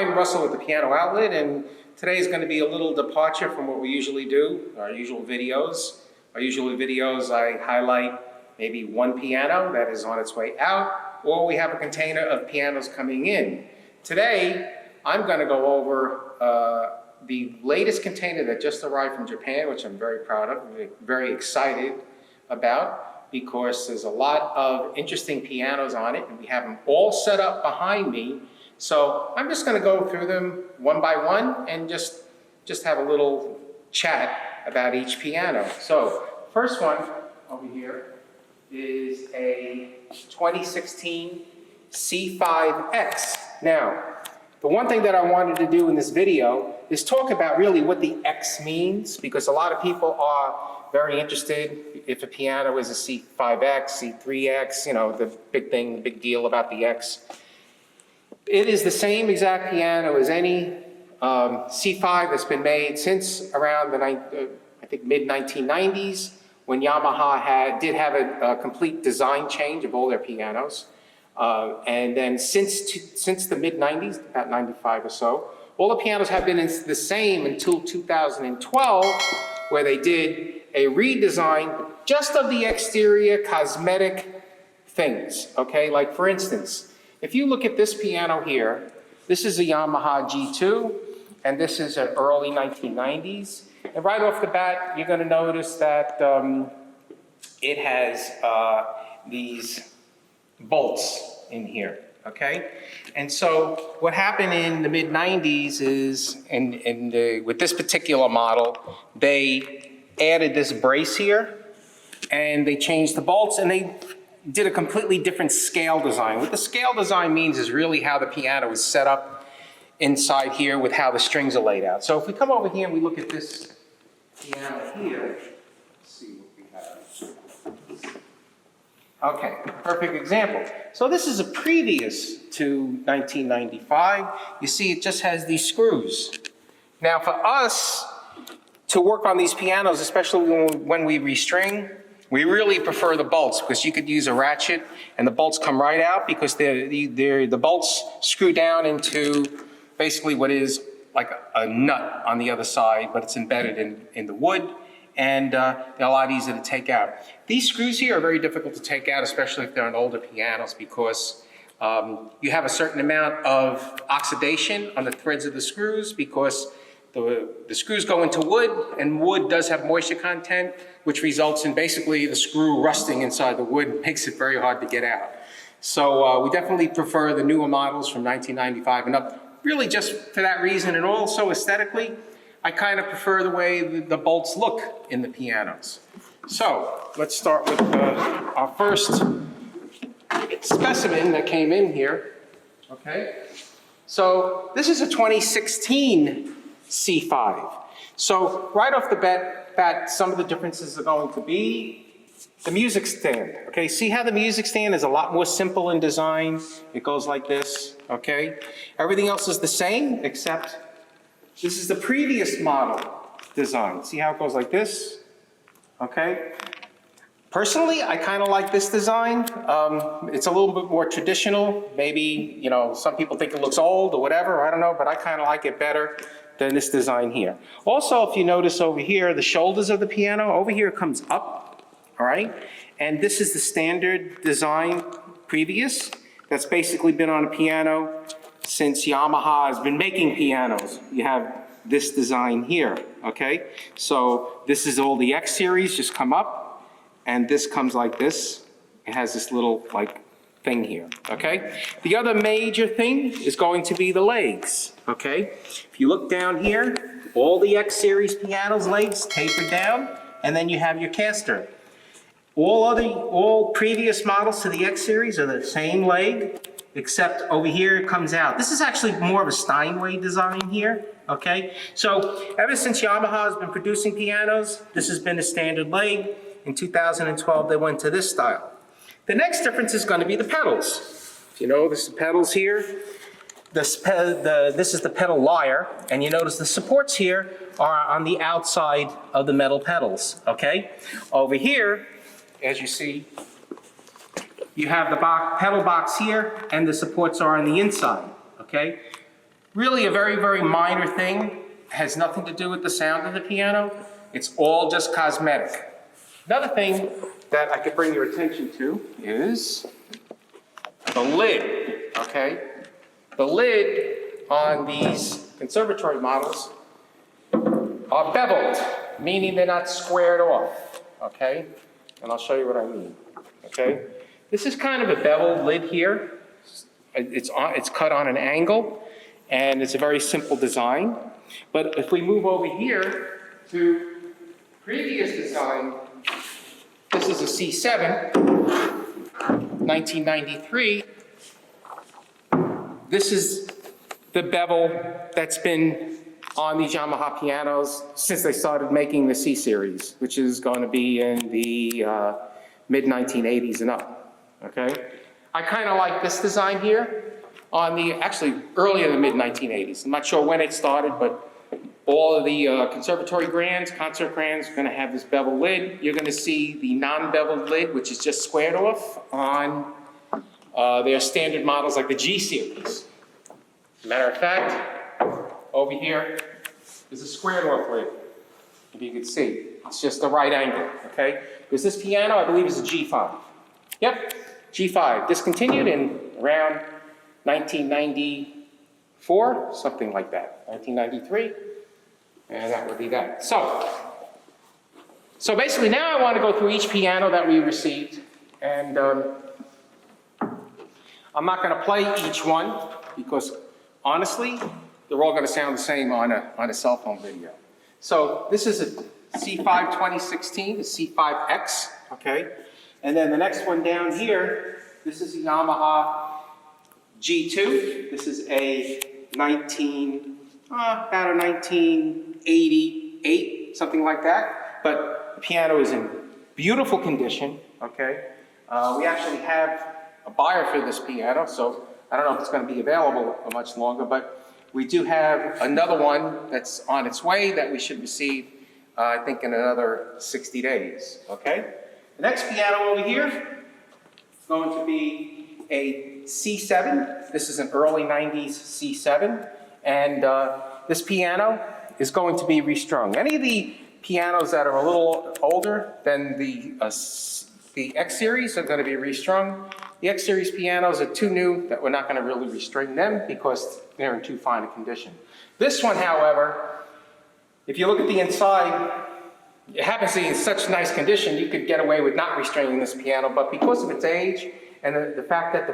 I'm Russell with the Piano Outlet, and today is going to be a little departure from what we usually do, our usual videos. Our usual videos, I highlight maybe one piano that is on its way out, or we have a container of pianos coming in. Today, I'm going to go over the latest container that just arrived from Japan, which I'm very proud of, very excited about, because there's a lot of interesting pianos on it, and we have them all set up behind me. So I'm just going to go through them one by one and just have a little chat about each piano. So first one over here is a 2016 C5X. Now, the one thing that I wanted to do in this video is talk about really what the X means, because a lot of people are very interested if a piano is a C5X, C3X, you know, the big thing, the big deal about the X. It is the same exact piano as any C5 that's been made since around the I think mid-1990s, when Yamaha did have a complete design change of all their pianos. And then since the mid-90s, about 95 or so, all the pianos have been the same until 2012, where they did a redesign just of the exterior cosmetic things, okay? Like for instance, if you look at this piano here, this is a Yamaha G2, and this is an early 1990s. And right off the bat, you're gonna notice that it has these bolts in here, okay? And so what happened in the mid-90s is, with this particular model, they added this brace here, and they changed the bolts, and they did a completely different scale design. What the scale design means is really how the piano is set up inside here with how the strings are laid out. So if we come over here and we look at this piano here, let's see what we have. Okay, perfect example. So this is a previous to 1995. You see it just has these screws. Now for us to work on these pianos, especially when we restring, we really prefer the bolts, because you could use a ratchet and the bolts come right out, because the bolts screw down into basically what is like a nut on the other side, but it's embedded in the wood, and they're a lot easier to take out. These screws here are very difficult to take out, especially if they're on older pianos, because you have a certain amount of oxidation on the threads of the screws, because the screws go into wood, and wood does have moisture content, which results in basically the screw rusting inside the wood and makes it very hard to get out. So we definitely prefer the newer models from 1995 and up, really just for that reason, and also aesthetically, I kind of prefer the way the bolts look in the pianos. So let's start with our first specimen that came in here, okay? So this is a 2016 C5. So right off the bat, some of the differences are going to be the music stand, okay? See how the music stand is a lot more simple in design? It goes like this, okay? Everything else is the same, except this is the previous model design. See how it goes like this, okay? Personally, I kind of like this design. It's a little bit more traditional. Maybe, you know, some people think it looks old or whatever, I don't know, but I kind of like it better than this design here. Also, if you notice over here, the shoulders of the piano, over here it comes up, all right? And this is the standard design previous. That's basically been on a piano since Yamaha has been making pianos. You have this design here, okay? So this is all the X series, just come up, and this comes like this. It has this little like thing here, okay? The other major thing is going to be the legs, okay? If you look down here, all the X series pianos legs taper down, and then you have your caster. All previous models to the X series are the same leg, except over here it comes out. This is actually more of a Steinway design here, okay? So ever since Yamaha has been producing pianos, this has been a standard leg. In 2012, they went to this style. The next difference is going to be the pedals. You know, this is the pedals here. This is the pedal lyre, and you notice the supports here are on the outside of the metal pedals, okay? Over here, as you see, you have the pedal box here, and the supports are on the inside, okay? really a very, very minor thing. Has nothing to do with the sound of the piano. It's all just cosmetic. Another thing that I could bring your attention to is the lid, okay? The lid on these conservatory models are beveled, meaning they're not squared off, okay? And I'll show you what I mean, okay? This is kind of a beveled lid here. It's cut on an angle, and it's a very simple design. But if we move over here to previous design, this is a C7, 1993. This is the bevel that's been on these Yamaha pianos since they started making the C series, which is going to be in the mid-1980s and up, okay? I kind of like this design here on the, actually earlier than mid-1980s. I'm not sure when it started, but all of the conservatory grands, concert grands are going to have this bevel lid. You're going to see the non-beveled lid, which is just squared off on their standard models like the G series. Matter of fact, over here is a squared off lid, if you can see. It's just the right angle, okay? Because this piano, I believe, is a G5. Yep, G5, discontinued in around 1994, something like that, 1993, and that would be that. So basically now I want to go through each piano that we received, and I'm not going to play each one because honestly, they're all going to sound the same on a cell phone video. So this is a C5 2016, the C5X, okay? And then the next one down here, this is a Yamaha G2. This is a about a 1988, something like that. But the piano is in beautiful condition, okay? We actually have a buyer for this piano, so I don't know if it's going to be available for much longer, but we do have another one that's on its way that we should receive, I think, in another 60 days, okay? The next piano over here is going to be a C7. This is an early 90s C7, and this piano is going to be restrung. Any of the pianos that are a little older than the X series are going to be restrung. The X series pianos are too new that we're not going to really restring them because they're in too fine a condition. This one, however, if you look at the inside, it happens to be in such nice condition you could get away with not restringing this piano, but because of its age and the fact that the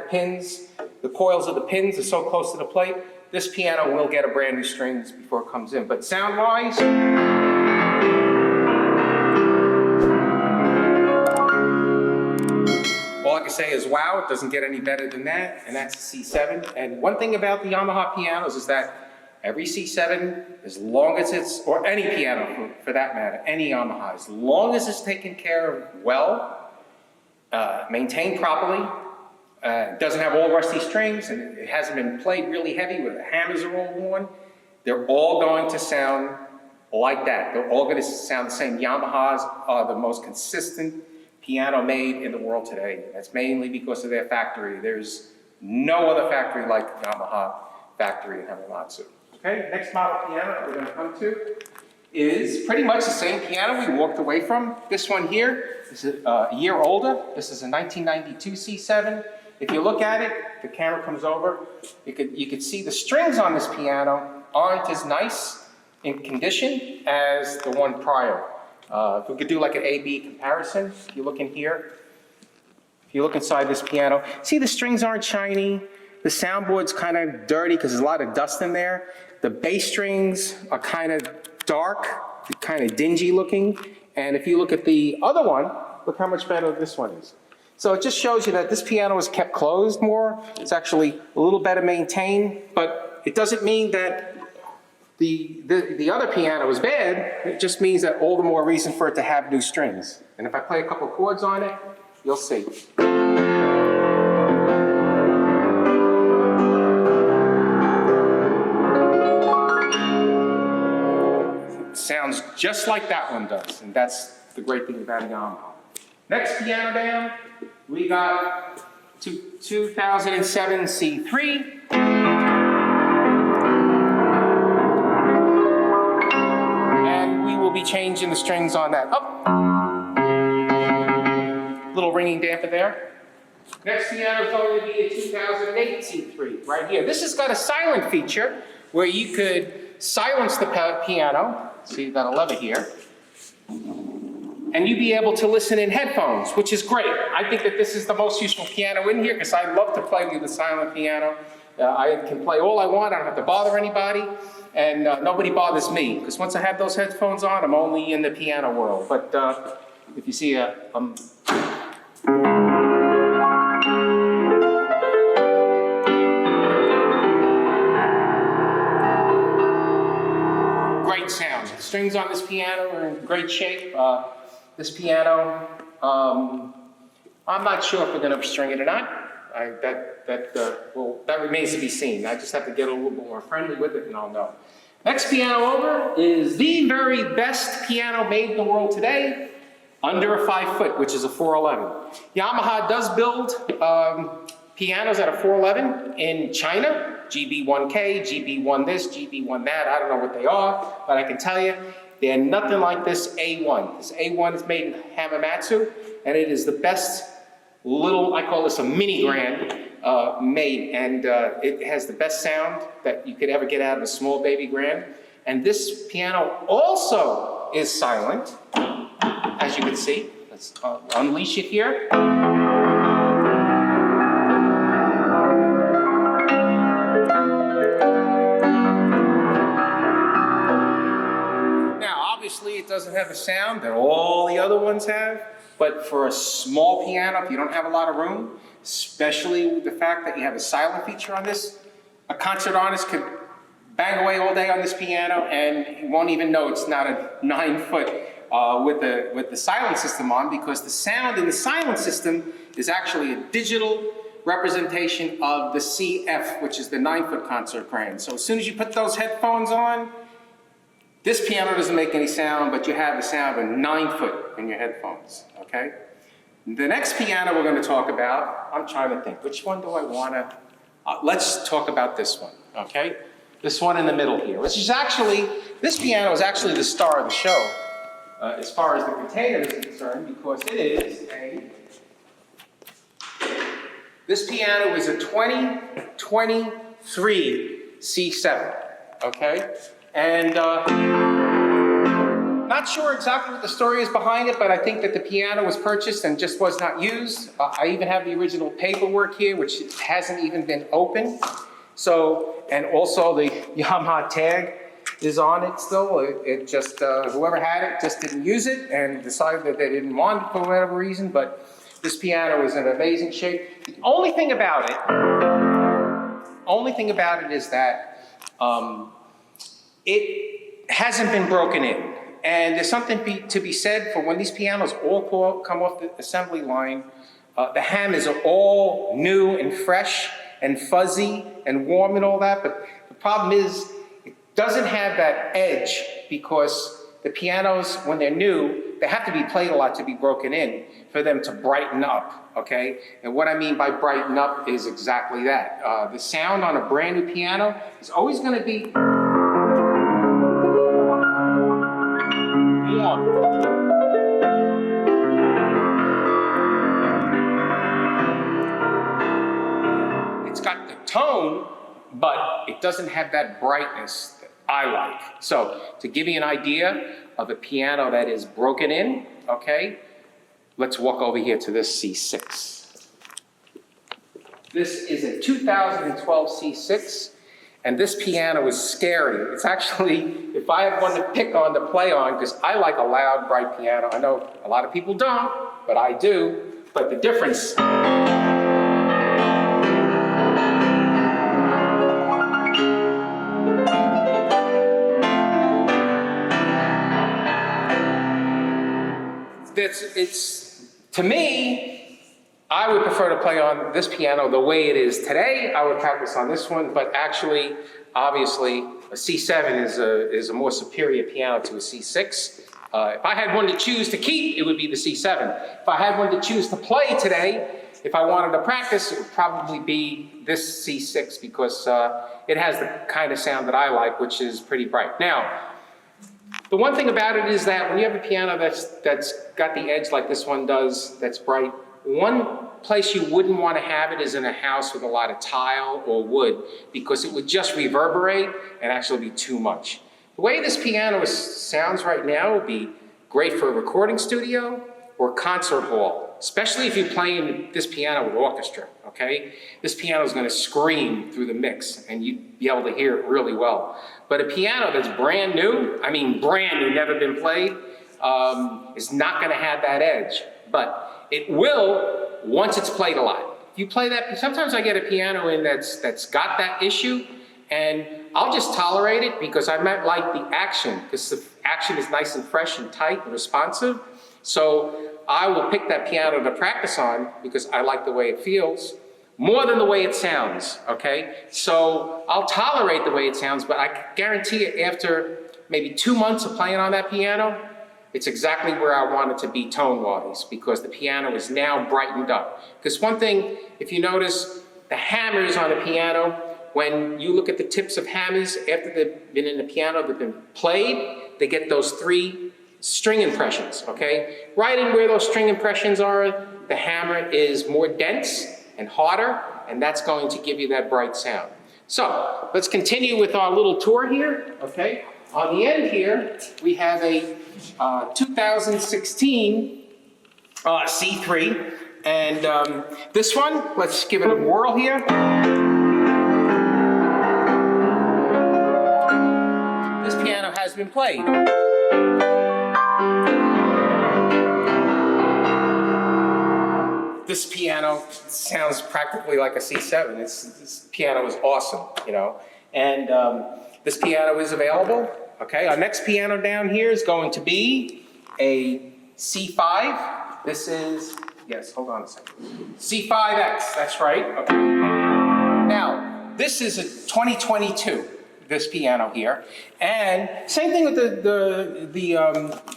coils of the pins are so close to the plate, this piano will get a brand new strings before it comes in. But sound-wise, all I can say is, wow, it doesn't get any better than that, and that's a C7. And one thing about the Yamaha pianos is that every C7, as long as it's, or any piano for that matter, any Yamaha, as long as it's taken care of well, maintained properly, doesn't have all rusty strings, and it hasn't been played really heavy where the hammers are all worn, they're all going to sound like that. They're all going to sound the same. Yamahas are the most consistent piano made in the world today. That's mainly because of their factory. There's no other factory like Yamaha factory in Hamamatsu. Okay, next model piano that we're going to come to is pretty much the same piano we walked away from. This one here is a year older. This is a 1992 C7. If you look at it, the camera comes over, you could see the strings on this piano aren't as nice in condition as the one prior. If we could do like an A-B comparison, if you look in here, if you look inside this piano, see the strings aren't shiny, the soundboard's kind of dirty because there's a lot of dust in there, the bass strings are kind of dark, kind of dingy looking, and if you look at the other one, look how much better this one is. So it just shows you that this piano is kept closed more, it's actually a little better maintained, but it doesn't mean that the other piano is bad, it just means that all the more reason for it to have new strings. And if I play a couple chords on it, you'll see. It sounds just like that one does, and that's the great thing about a Yamaha. Next piano down, we got 2007 C3. changing the strings on that. Up. Little ringing damper there. Next piano is going to be a 2008 C3 right here. This has got a silent feature where you could silence the piano. See, you've got a lever here. And you'd be able to listen in headphones, which is great. I think that this is the most useful piano in here because I love to play with the silent piano. I can play all I want, I don't have to bother anybody, and nobody bothers me, because once I have those headphones on, I'm only in the piano world. But if you see great sound. The strings on this piano are in great shape. This piano, I'm not sure if we're going to string it or not. That remains to be seen. I just have to get a little bit more friendly with it and I'll know. Next piano over is the very best piano made in the world today, under a 5 foot, which is a 411. Yamaha does build pianos at a 411 in China, GB1K, GB1 this, GB1 that, I don't know what they are, but I can tell you, they're nothing like this A1. This A1 is made in Hamamatsu, and it is the best little, I call this a mini grand, made, and it has the best sound that you could ever get out of a small baby grand. And this piano also is silent, as you can see. Let's unleash it here. Obviously, it doesn't have the sound that all the other ones have, but for a small piano, if you don't have a lot of room, especially with the fact that you have a silent feature on this, a concert artist could bang away all day on this piano and he won't even know it's not a 9 foot with the silent system on, because the sound in the silent system is actually a digital representation of the CF, which is the 9 foot concert grand. So as soon as you put those headphones on, this piano doesn't make any sound, but you have the sound of a 9 foot in your headphones, okay? The next piano we're going to talk about, I'm trying to think, which one do I want to, let's talk about this one, okay? This one in the middle here, which is actually, this piano is actually the star of the show, as far as the container is concerned, because it is this piano is a 2023 C7, okay? And not sure exactly what the story is behind it, but I think that the piano was purchased and just was not used. I even have the original paperwork here, which hasn't even been opened. So, and also the Yamaha tag is on it still. It just, whoever had it just didn't use it and decided that they didn't want it for whatever reason, but this piano is in amazing shape. The only thing about it is that it hasn't been broken in. And there's something to be said for when these pianos all come off the assembly line, the hammers are all new and fresh and fuzzy and warm and all that, but the problem is it doesn't have that edge, because the pianos, when they're new, they have to be played a lot to be broken in for them to brighten up, okay? And what I mean by brighten up is exactly that. The sound on a brand new piano is always gonna be warm. It's got the tone, but it doesn't have that brightness that I like. So, to give you an idea of a piano that is broken in, okay, let's walk over here to this C6. This is a 2012 C6, and this piano is scary. It's actually, if I had one to pick on to play on, because I like a loud, bright piano. I know a lot of people don't, but I do. But the difference, to me, I would prefer to play on this piano the way it is today. I would practice on this one, but actually, obviously, a C7 is a more superior piano to a C6. If I had one to choose to keep, it would be the C7. If I had one to choose to play today, if I wanted to practice, it would probably be this C6, because it has the kind of sound that I like, which is pretty bright. Now, The one thing about it is that when you have a piano that's got the edge like this one does, that's bright, one place you wouldn't want to have it is in a house with a lot of tile or wood, because it would just reverberate and actually be too much. The way this piano sounds right now would be great for a recording studio or concert hall, especially if you're playing this piano with orchestra, okay? This piano is going to scream through the mix and you'd be able to hear it really well. But a piano that's brand new, I mean brand new, never been played, is not going to have that edge. But it will once it's played a lot. If you play that, sometimes I get a piano in that's got that issue, and I'll just tolerate it because I might like the action, because the action is nice and fresh and tight and responsive. So I will pick that piano to practice on because I like the way it feels more than the way it sounds, okay? So I'll tolerate the way it sounds, but I guarantee you after maybe 2 months of playing on that piano, it's exactly where I want it to be tone-wise, because the piano is now brightened up. Because one thing, if you notice, the hammers on a piano, when you look at the tips of hammers after they've been in the piano, they've been played, they get those 3 string impressions, okay? Right in where those string impressions are, the hammer is more dense and harder, and that's going to give you that bright sound. So, let's continue with our little tour here, okay? On the end here, we have a 2016 C3, and this one, let's give it a whirl here. This piano has been played. This piano sounds practically like a C7. This piano is awesome, you know, and this piano is available. Okay, our next piano down here is going to be a C5. This is, yes, hold on a second. C5X, that's right. Okay. Now, this is a 2022, this piano here. And same thing with the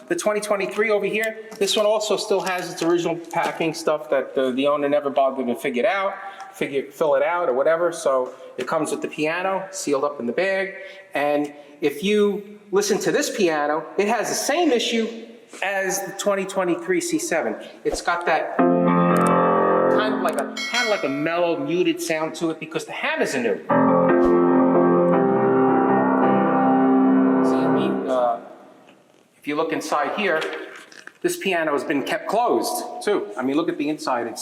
2023 over here. This one also still has its original packing stuff that the owner never bothered to fill it out or whatever. So it comes with the piano, sealed up in the bag. And if you listen to this piano, it has the same issue as the 2023 C7. It's got that kind of like a mellow, muted sound to it because the hammers are new. See, I mean, if you look inside here, this piano has been kept closed too. I mean, look at the inside.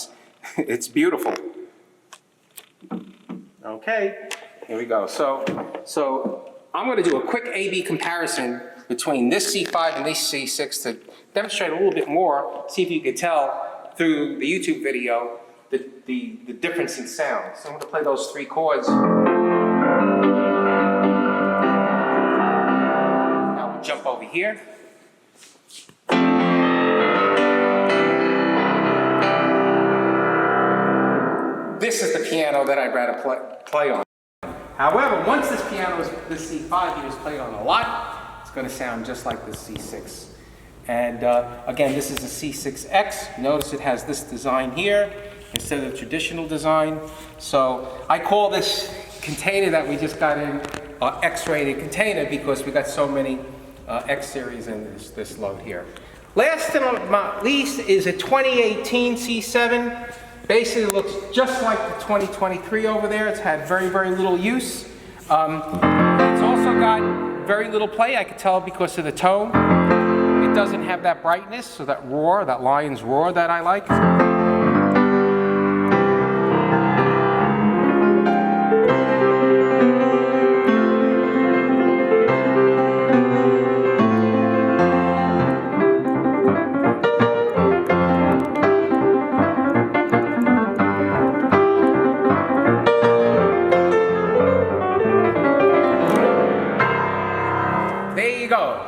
It's beautiful. Okay, here we go. So I'm going to do a quick A-B comparison between this C5 and this C6 to demonstrate a little bit more, see if you can tell through the YouTube video the difference in sound. So I'm going to play those 3 chords. Now we'll jump over here. This is the piano that I'd rather play on. However, once this C5 here is played on a lot, it's going to sound just like the C6. And again, this is a C6X. Notice it has this design here instead of the traditional design. So I call this container that we just got in X-rated container because we got so many X series in this load here. Last but not least is a 2018 C7. Basically looks just like the 2023 over there. It's had very, very little use. It's also got very little play, I could tell because of the tone. It doesn't have that brightness, so that roar, that lion's roar that I like.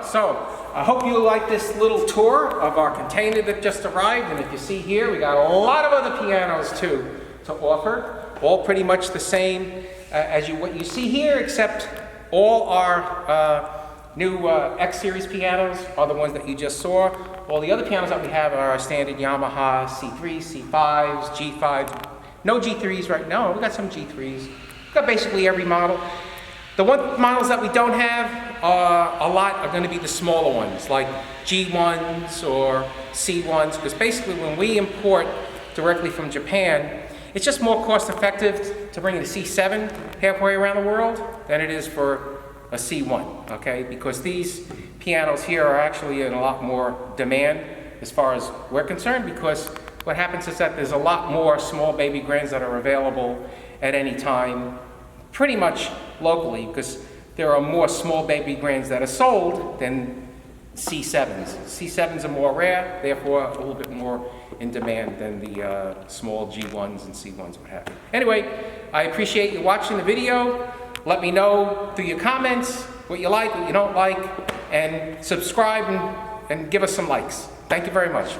So, I hope you like this little tour of our container that just arrived. And if you see here, we got a lot of other pianos too to offer. All pretty much the same as what you see here, except all our new X series pianos are the ones that you just saw. All the other pianos that we have are our standard Yamaha C3s, C5s, G5s. No G3s right now. We got some G3s. We got basically every model. The one models that we don't have a lot are going to be the smaller ones, like G1s or C1s, because basically when we import directly from Japan, it's just more cost effective to bring a C7 halfway around the world than it is for a C1, okay? Because these pianos here are actually in a lot more demand as far as we're concerned, because what happens is that there's a lot more small baby grands that are available at any time, pretty much locally, because there are more small baby grands that are sold than C7s. C7s are more rare, therefore a little bit more in demand than the small G1s and C1s would have. Anyway, I appreciate you watching the video. Let me know through your comments what you like, what you don't like, and subscribe and give us some likes. Thank you very much.